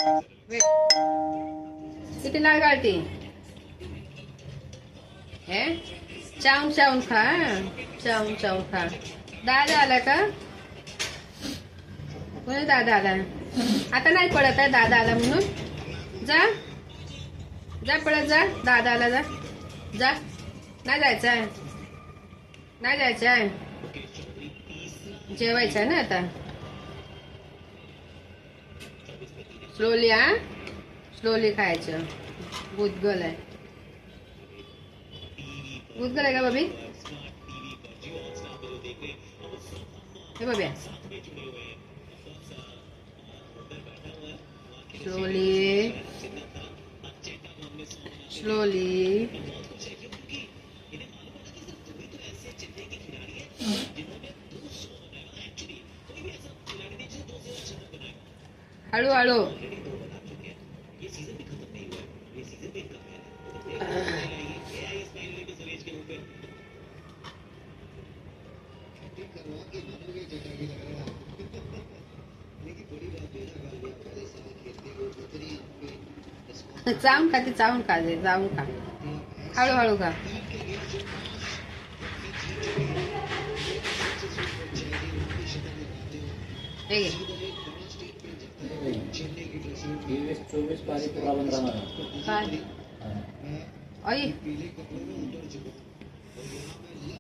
Weight. किती लाळ गाळती हे चावून चावून खा. चावून चावून खा. दादा आला का? कोणी दादा आला? आता नाही पडत आहे दादा आला म्हणून. जा जा पळत जा. दादा आला. जा जा. नाही जायचं आहे. नाही जायचं आहे. जेवायचं आहे ना आता. स्लोली हा. स्लोली खायचं. गुदगल आहे. गुदगल आहे का बबी? हे बब्या. Slowly slowly. हळू हळू. चावून खा. ती चावून खा. चावून खा. हळूहळू खा. हे घे. 23-24 पारी पुरा बंद राहणार. काय आई